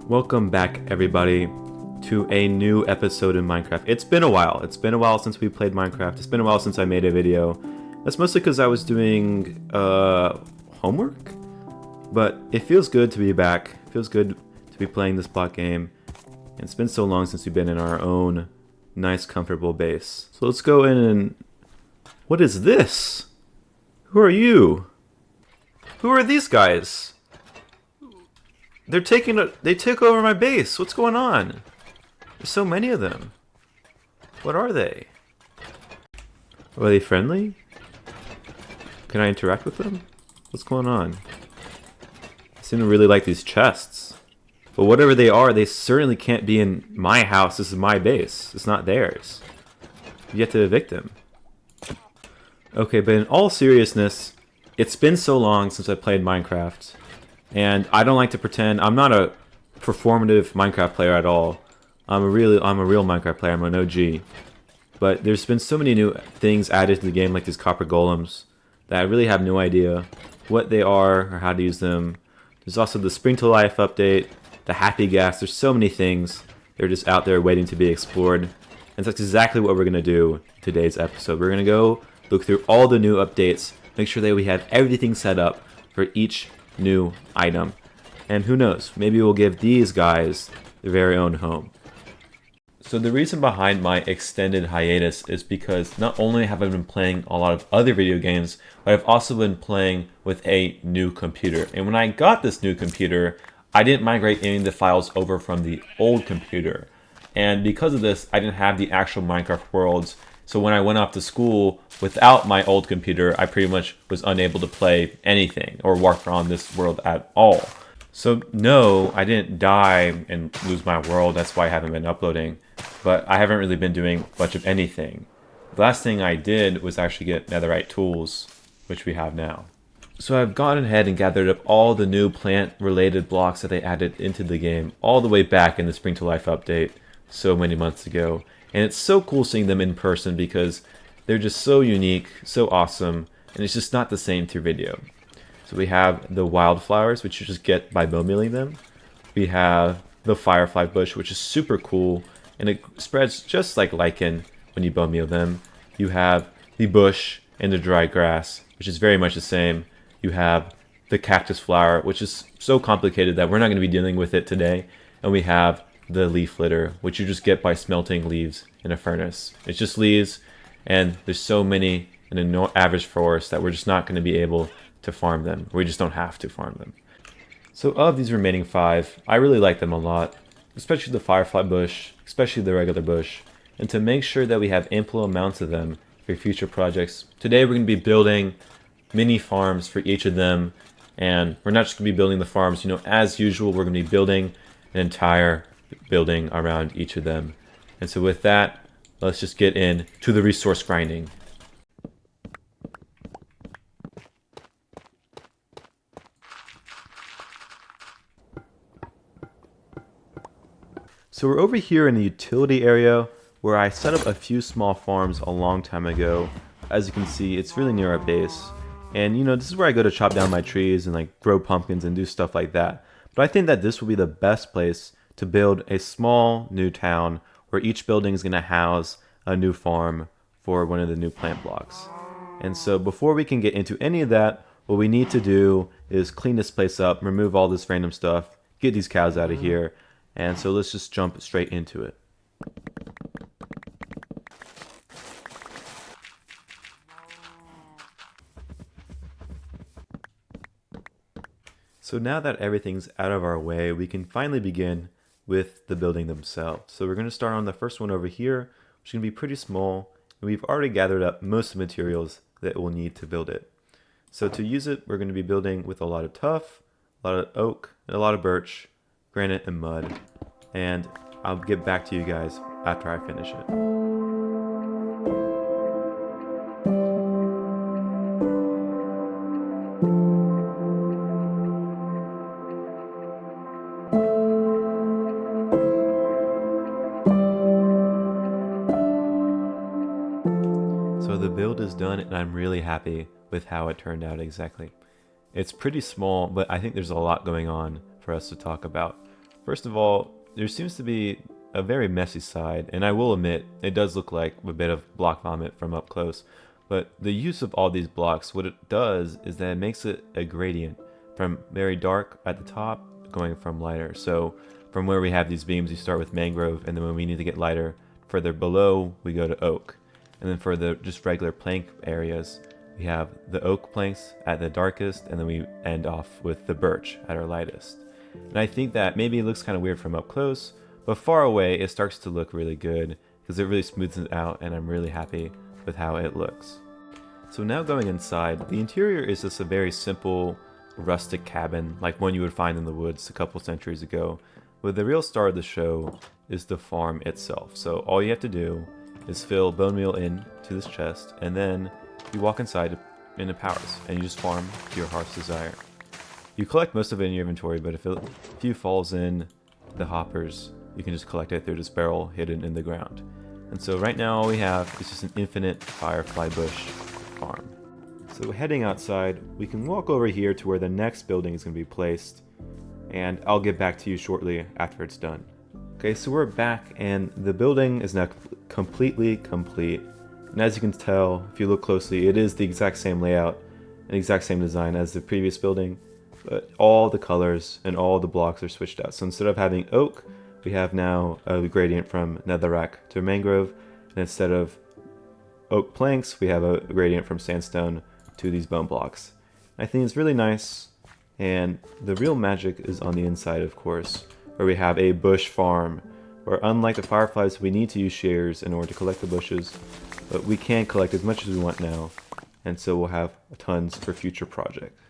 Welcome back, everybody, to a new episode in Minecraft. It's been a while. It's been a while since we played Minecraft. It's been a while since I made a video. That's mostly because I was doing homework. But it feels good to be back. It feels good to be playing this block game. And it's been so long since we've been in our own nice, comfortable base. So let's go in and... What is this? Who are you? Who are these guys? They took over my base. What's going on? There's so many of them. What are they? Are they friendly? Can I interact with them? What's going on? I seem to really like these chests. But whatever they are, they certainly can't be in my house. This is my base. It's not theirs. You have to evict them. Okay, but in all seriousness, it's been so long since I played Minecraft. And I don't like to pretend. I'm not a performative Minecraft player at all. I'm a real Minecraft player. I'm an OG. But there's been so many new things added to the game, like these copper golems, that I really have no idea what they are or how to use them. There's also the Spring to Life update, the Happy Gas. There's so many things. They're just out there waiting to be explored. And that's exactly what we're going to do in today's episode. We're going to go look through all the new updates, make sure that we have everything set up for each new item. And who knows, maybe we'll give these guys their very own home. So the reason behind my extended hiatus is because not only have I been playing a lot of other video games, but I've also been playing with a new computer. And when I got this new computer, I didn't migrate any of the files over from the old computer. And because of this, I didn't have the actual Minecraft worlds. So when I went off to school without my old computer, I pretty much was unable to play anything or work on this world at all. So no, I didn't die and lose my world. That's why I haven't been uploading. But I haven't really been doing much of anything. The last thing I did was actually get netherite tools, which we have now. So I've gone ahead and gathered up all the new plant-related blocks that they added into the game all the way back in the Spring to Life update so many months ago. And it's so cool seeing them in person because they're just so unique, so awesome, and it's just not the same through video. So we have the wildflowers, which you just get by bonemealing them. We have the firefly bush, which is super cool, and it spreads just like lichen when you bonemeal them. You have the bush and the dry grass, which is very much the same. You have the cactus flower, which is so complicated that we're not going to be dealing with it today. And we have the leaf litter, which you just get by smelting leaves in a furnace. It's just leaves, and there's so many in an average forest that we're just not going to be able to farm them. We just don't have to farm them. So of these remaining 5, I really like them a lot, especially the firefly bush, especially the regular bush. And to make sure that we have ample amounts of them for future projects, today we're going to be building mini farms for each of them. And we're not just going to be building the farms, as usual, we're going to be building an entire building around each of them. And so with that, let's just get into the resource grinding. So we're over here in the utility area where I set up a few small farms a long time ago. As you can see, it's really near our base. And this is where I go to chop down my trees and like grow pumpkins and do stuff like that. But I think that this will be the best place to build a small new town where each building is going to house a new farm for one of the new plant blocks. And so before we can get into any of that, what we need to do is clean this place up, remove all this random stuff, get these cows out of here. And so let's just jump straight into it. So now that everything's out of our way, we can finally begin with the building themselves. So we're going to start on the first one over here, which is going to be pretty small, and we've already gathered up most of the materials that we'll need to build it. So to use it, we're going to be building with a lot of tuff, a lot of oak, and a lot of birch, granite, and mud. And I'll get back to you guys after I finish it. So the build is done and I'm really happy with how it turned out exactly. It's pretty small, but I think there's a lot going on for us to talk about. First of all, there seems to be a very messy side, and I will admit, it does look like a bit of block vomit from up close, but the use of all these blocks, what it does is that it makes it a gradient from very dark at the top, going from lighter. So from where we have these beams, we start with mangrove, and then when we need to get lighter, further below, we go to oak. And then for the just regular plank areas, we have the oak planks at the darkest, and then we end off with the birch at our lightest. And I think that maybe it looks kind of weird from up close, but far away it starts to look really good because it really smooths it out, and I'm really happy with how it looks. So now going inside, the interior is just a very simple rustic cabin like one you would find in the woods a couple centuries ago, but the real star of the show is the farm itself. So all you have to do is fill bone meal in to this chest, and then you walk inside and it powers, and you just farm to your heart's desire. You collect most of it in your inventory, but if you falls in the hoppers, you can just collect it through this barrel hidden in the ground. And so right now all we have is just an infinite firefly bush farm. So heading outside, we can walk over here to where the next building is going to be placed, and I'll get back to you shortly after it's done. Okay, so we're back, and the building is now completely complete. And as you can tell, if you look closely, it is the exact same layout and exact same design as the previous building, but all the colors and all the blocks are switched out. So instead of having oak, we have now a gradient from netherrack to mangrove, and instead of oak planks, we have a gradient from sandstone to these bone blocks. I think it's really nice, and the real magic is on the inside, of course, where we have a bush farm, where unlike the fireflies, we need to use shears in order to collect the bushes, but we can collect as much as we want now, and so we'll have tons for future projects.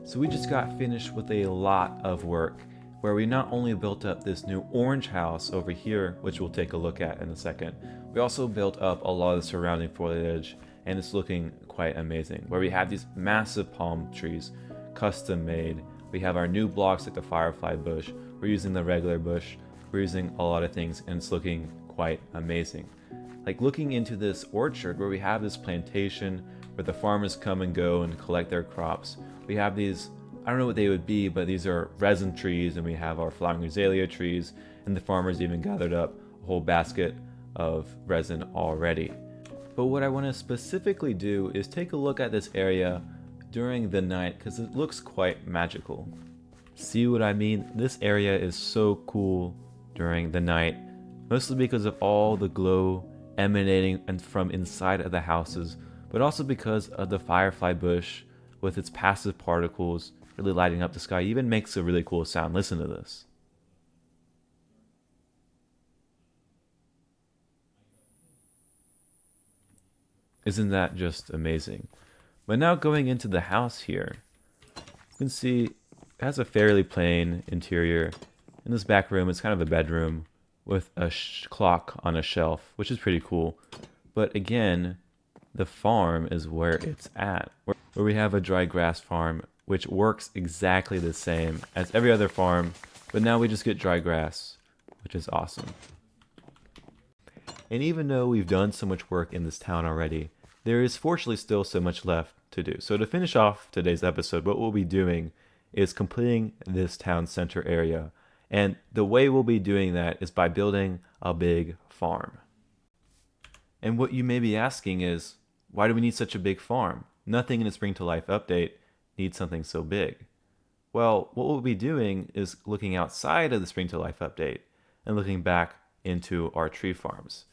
So we just got finished with a lot of work, where we not only built up this new orange house over here, which we'll take a look at in a second, we also built up a lot of the surrounding foliage, and it's looking quite amazing, where we have these massive palm trees, custom made. We have our new blocks like the firefly bush, we're using the regular bush, we're using a lot of things, and it's looking quite amazing. Like looking into this orchard where we have this plantation where the farmers come and go and collect their crops. We have these, I don't know what they would be, but these are resin trees, and we have our flowering azalea trees, and the farmers even gathered up a whole basket of resin already. But what I want to specifically do is take a look at this area during the night because it looks quite magical. See what I mean? This area is so cool during the night, mostly because of all the glow emanating and from inside of the houses, but also because of the firefly bush with its passive particles really lighting up the sky. It even makes a really cool sound. Listen to this. Isn't that just amazing? But now going into the house here, you can see it has a fairly plain interior. In this back room, it's kind of a bedroom with a clock on a shelf, which is pretty cool. But again, the farm is where it's at, where we have a dry grass farm, which works exactly the same as every other farm, but now we just get dry grass, which is awesome. And even though we've done so much work in this town already, there is fortunately still so much left to do. So to finish off today's episode, what we'll be doing is completing this town center area. And the way we'll be doing that is by building a big farm. And what you may be asking is, why do we need such a big farm? Nothing in a Spring to Life update needs something so big. Well, what we'll be doing is looking outside of the Spring to Life update and looking back into our tree farms.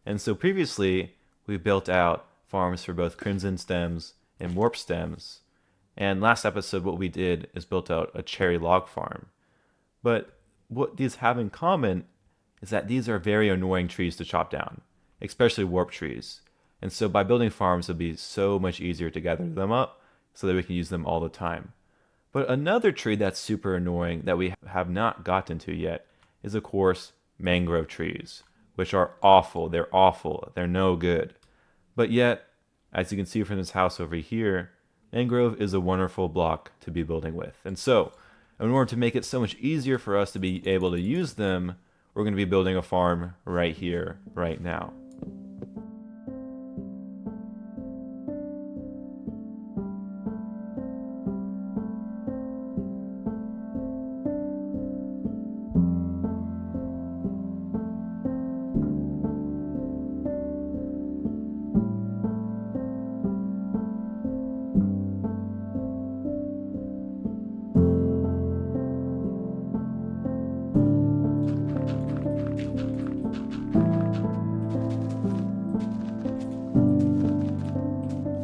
And so previously, we built out farms for both crimson stems and warp stems. And last episode, what we did is built out a cherry log farm. But what these have in common is that these are very annoying trees to chop down, especially warp trees. And so by building farms, it'll be so much easier to gather them up so that we can use them all the time. But another tree that's super annoying that we have not gotten to yet is, of course, mangrove trees, which are awful. They're awful. They're no good. But yet, as you can see from this house over here, Mangrove is a wonderful block to be building with. And so, in order to make it so much easier for us to be able to use them, we're going to be building a farm right here, right now.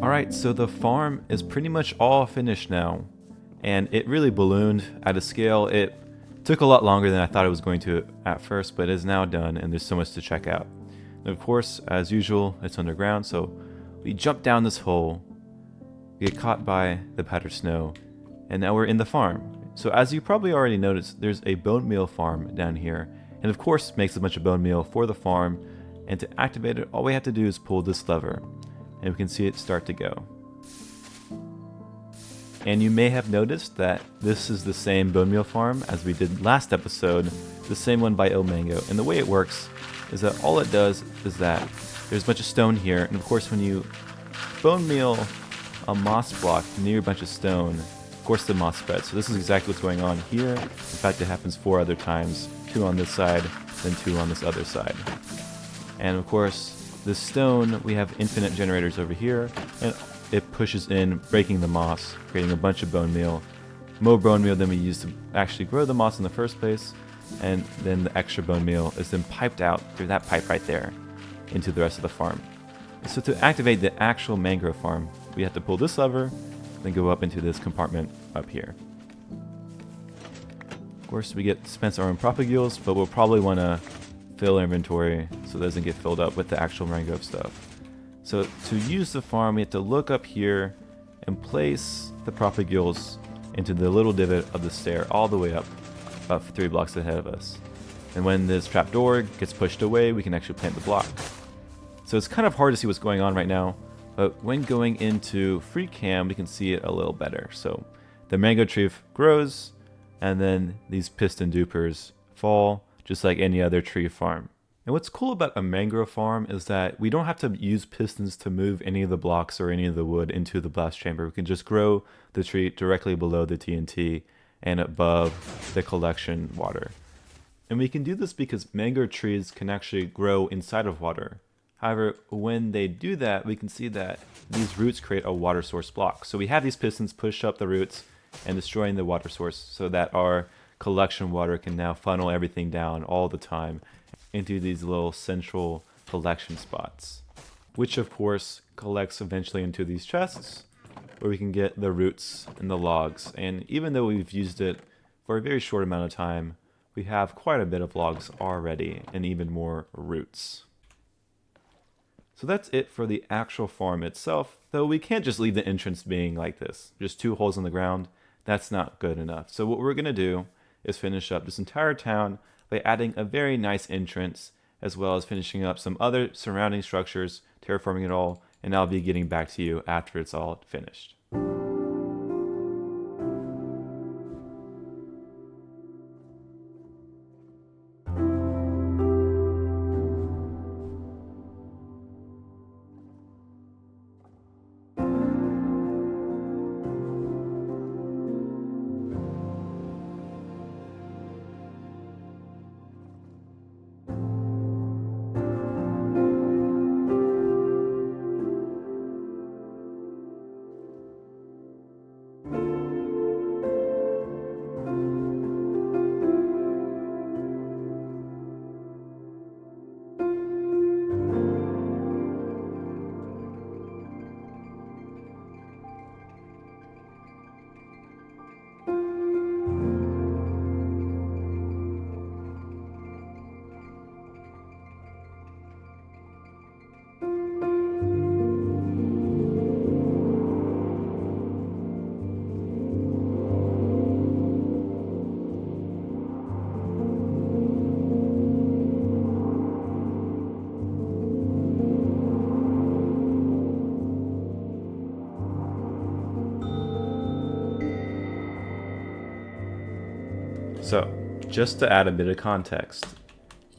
Alright, so the farm is pretty much all finished now, and it really ballooned at a scale. It took a lot longer than I thought it was going to at first, but it is now done, and there's so much to check out. And of course, as usual, it's underground, so we jump down this hole, get caught by the powdered snow, and now we're in the farm. So as you probably already noticed, there's a Bonemeal Farm down here, and of course makes a bunch of bone meal for the farm, and to activate it, all we have to do is pull this lever, and we can see it start to go. And you may have noticed that this is the same Bonemeal Farm as we did last episode, the same one by Il Mango, and the way it works is that all it does is that there's a bunch of stone here, and of course when you bone meal a moss block near a bunch of stone, of course the moss spreads. So this is exactly what's going on here. In fact, it happens 4 other times, 2 on this side, then 2 on this other side. And of course, this stone, we have infinite generators over here, and it pushes in, breaking the moss, creating a bunch of bone meal. More bone meal than we used to actually grow the moss in the first place, and then the extra bone meal is then piped out through that pipe right there into the rest of the farm. So to activate the actual mangrove farm, we have to pull this lever, then go up into this compartment up here. Of course, we get to dispense our own propagules, but we'll probably want to fill our inventory so it doesn't get filled up with the actual mangrove stuff. So to use the farm, we have to look up here and place the propagules into the little divot of the stair all the way up, about 3 blocks ahead of us. And when this trapdoor gets pushed away, we can actually plant the block. So it's kind of hard to see what's going on right now, but when going into free cam, we can see it a little better. So the mango tree grows, and then these piston dupers fall, just like any other tree farm. And what's cool about a mangrove farm is that we don't have to use pistons to move any of the blocks or any of the wood into the blast chamber. We can just grow the tree directly below the TNT and above the collection water. And we can do this because mango trees can actually grow inside of water. However, when they do that, we can see that these roots create a water source block. So we have these pistons push up the roots and destroying the water source so that our collection water can now funnel everything down all the time into these little central collection spots, which of course collects eventually into these chests where we can get the roots and the logs. And even though we've used it for a very short amount of time, we have quite a bit of logs already and even more roots. So that's it for the actual farm itself, though we can't just leave the entrance being like this, just 2 holes in the ground. That's not good enough. So what we're going to do is finish up this entire town by adding a very nice entrance, as well as finishing up some other surrounding structures, terraforming it all, and I'll be getting back to you after it's all finished. So, just to add a bit of context,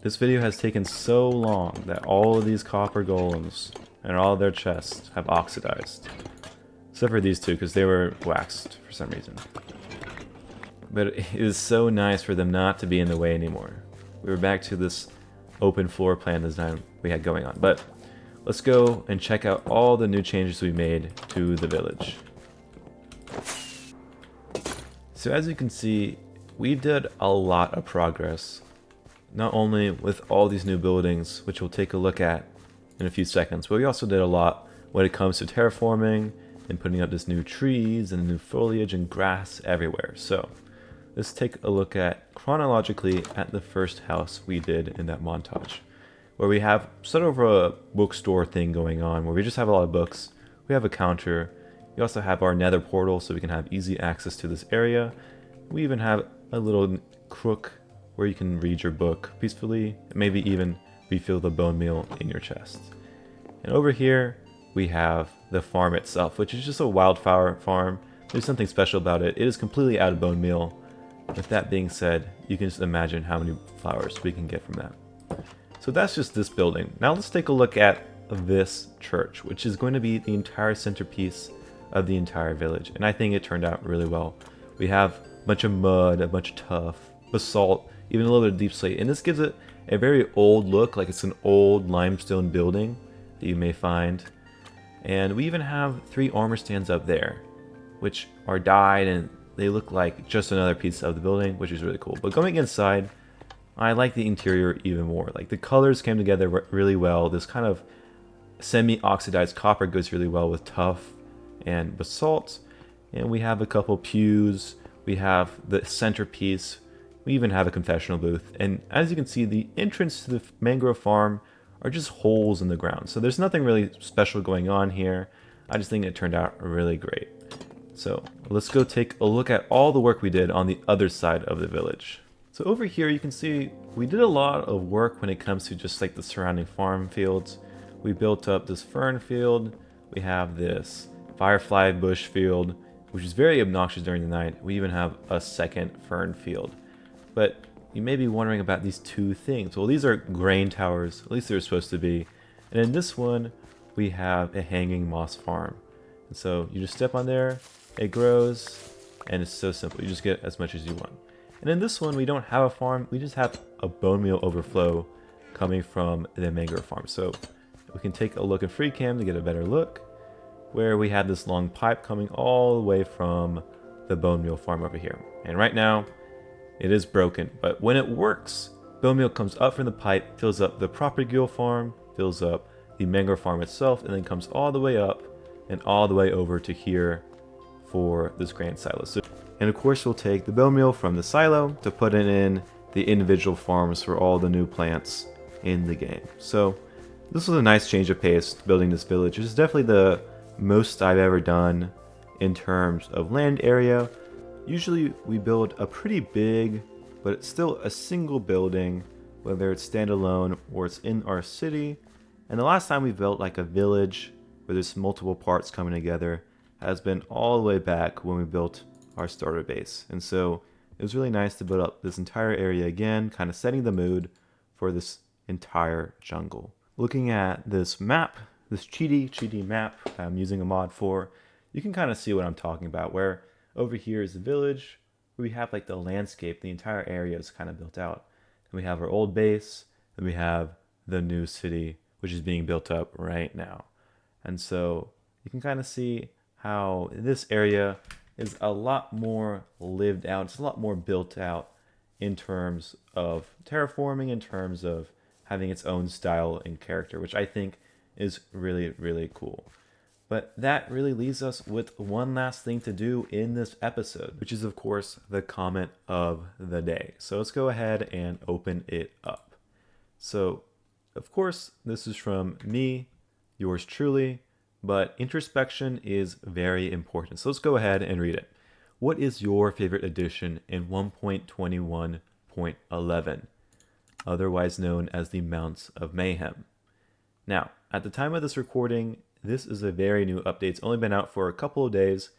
this video has taken so long that all of these copper golems and all of their chests have oxidized. Except for these two, because they were waxed for some reason. But it is so nice for them not to be in the way anymore. We were back to this open floor plan design we had going on. But let's go and check out all the new changes we made to the village. So as you can see, we did a lot of progress. Not only with all these new buildings, which we'll take a look at in a few seconds, but we also did a lot when it comes to terraforming and putting up this new trees and new foliage and grass everywhere. So let's take a look at chronologically at the first house we did in that montage, where we have sort of a bookstore thing going on, where we just have a lot of books. We have a counter. We also have our nether portal, so we can have easy access to this area. We even have a little crook where you can read your book peacefully, and maybe even refill the bone meal in your chest. And over here, we have the farm itself, which is just a wildflower farm. There's something special about it. It is completely out of bone meal. With that being said, you can just imagine how many flowers we can get from that. So that's just this building. Now let's take a look at this church, which is going to be the entire centerpiece of the entire village. And I think it turned out really well. We have a bunch of mud, a bunch of tuff, basalt, even a little bit of deep slate. And this gives it a very old look, like it's an old limestone building that you may find. And we even have 3 armor stands up there, which are dyed and they look like just another piece of the building, which is really cool. But going inside, I like the interior even more. Like the colors came together really well. This kind of semi-oxidized copper goes really well with tuff and basalt. And we have a couple pews. We have the centerpiece. We even have a confessional booth. And as you can see, the entrance to the Mangrove Farm are just holes in the ground. So there's nothing really special going on here. I just think it turned out really great. So let's go take a look at all the work we did on the other side of the village. So over here you can see we did a lot of work when it comes to just like the surrounding farm fields. We built up this fern field. We have this firefly bush field, which is very obnoxious during the night. We even have a second fern field. But you may be wondering about these two things. Well, these are grain towers, at least they're supposed to be. And in this one, we have a hanging moss farm. And so you just step on there, it grows, and it's so simple. You just get as much as you want. And in this one, we don't have a farm. We just have a bone meal overflow coming from the Mangrove Farm. So we can take a look in free cam to get a better look, where we have this long pipe coming all the way from the Bonemeal Farm over here. And right now, it is broken, but when it works, bone meal comes up from the pipe, fills up the Bonemeal Farm, fills up the Mangrove Farm itself, and then comes all the way up and all the way over to here for this grain silo. So, and of course, we'll take the bone meal from the silo to put it in the individual farms for all the new plants in the game. So this was a nice change of pace building this village. It's definitely the most I've ever done in terms of land area. Usually we build a pretty big, but it's still a single building, whether it's standalone or it's in our city. And the last time we built like a village where there's multiple parts coming together has been all the way back when we built our starter base. And so it was really nice to build up this entire area again, kind of setting the mood for this entire jungle. Looking at this map, this cheaty map I'm using a mod for, you can kind of see what I'm talking about, where over here is the village, where we have like the landscape, the entire area is kind of built out. And we have our old base, and we have the new city, which is being built up right now. And so you can kind of see how this area is a lot more lived out. It's a lot more built out in terms of terraforming, in terms of having its own style and character, which I think is really, really cool. But that really leaves us with one last thing to do in this episode, which is, of course, the comment of the day. So let's go ahead and open it up. So, of course, this is from me, yours truly, but introspection is very important. So let's go ahead and read it. What is your favorite edition in 1.21.11, otherwise known as the Mounts of Mayhem? Now, at the time of this recording, this is a very new update. It's only been out for a couple of days,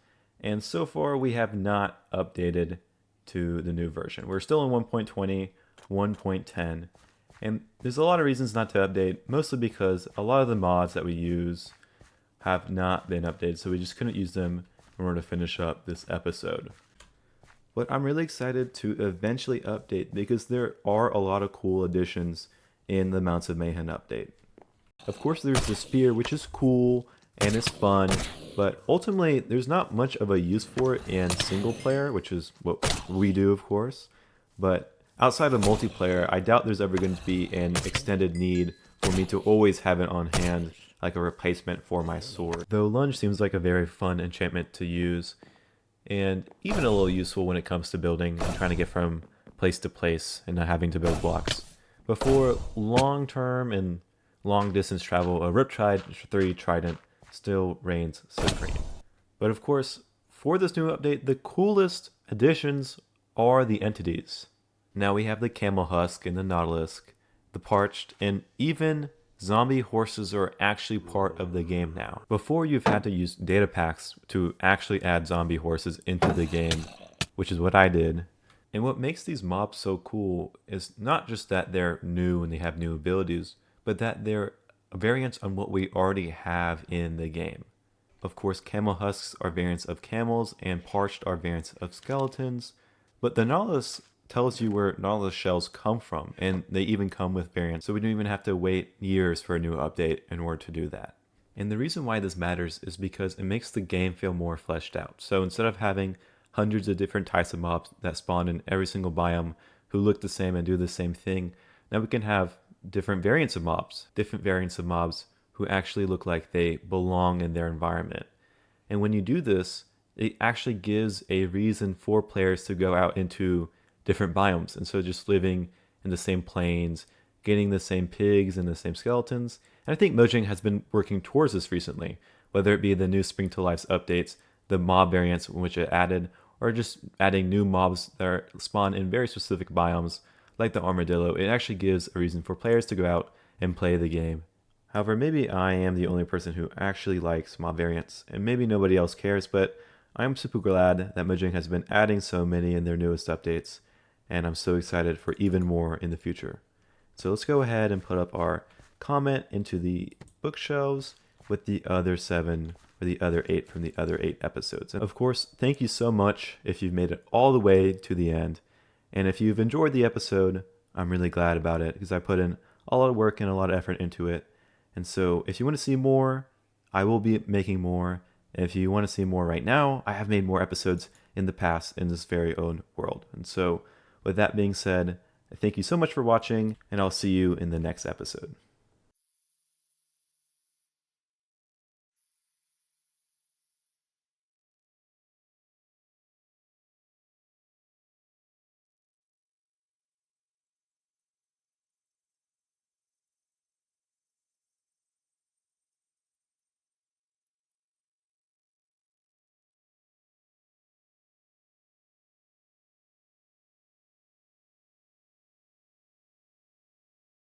and so far we have not updated to the new version. We're still in 1.20, 1.10, and there's a lot of reasons not to update, mostly because a lot of the mods that we use have not been updated, so we just couldn't use them in order to finish up this episode. But I'm really excited to eventually update because there are a lot of cool additions in the Mounts of Mayhem update. Of course, there's the spear, which is cool and it's fun, but ultimately there's not much of a use for it in single player, which is what we do, of course. But outside of multiplayer, I doubt there's ever going to be an extended need for me to always have it on hand like a replacement for my sword. Though lunge seems like a very fun enchantment to use, and even a little useful when it comes to building and trying to get from place to place and not having to build blocks. But for long-term and long-distance travel, a Riptide 3 Trident still reigns supreme. But of course, for this new update, the coolest additions are the entities. Now we have the Camel Husk and the Nautilus, the Parched, and even zombie horses are actually part of the game now. Before, you've had to use data packs to actually add zombie horses into the game, which is what I did. And what makes these mobs so cool is not just that they're new and they have new abilities, but that they're variants on what we already have in the game. Of course, Camel Husks are variants of camels and Parched are variants of skeletons, but the Nautilus tells you where Nautilus shells come from, and they even come with variants, so we don't even have to wait years for a new update in order to do that. And the reason why this matters is because it makes the game feel more fleshed out. So instead of having hundreds of different types of mobs that spawn in every single biome who look the same and do the same thing, now we can have different variants of mobs who actually look like they belong in their environment. And when you do this, it actually gives a reason for players to go out into different biomes, and so just living in the same plains, getting the same pigs and the same skeletons. And I think Mojang has been working towards this recently, whether it be the new Spring to Life updates, the mob variants in which it added, or just adding new mobs that spawn in very specific biomes, like the armadillo. It actually gives a reason for players to go out and play the game. However, maybe I am the only person who actually likes mob variants, and maybe nobody else cares, but I'm super glad that Mojang has been adding so many in their newest updates, and I'm so excited for even more in the future. So let's go ahead and put up our comment into the bookshelves with the other 7 or the other 8 from the other 8 episodes. And of course, thank you so much if you've made it all the way to the end. And if you've enjoyed the episode, I'm really glad about it because I put in a lot of work and a lot of effort into it. And so if you want to see more, I will be making more. And if you want to see more right now, I have made more episodes in the past in this very own world. And so with that being said, thank you so much for watching, and I'll see you in the next episode.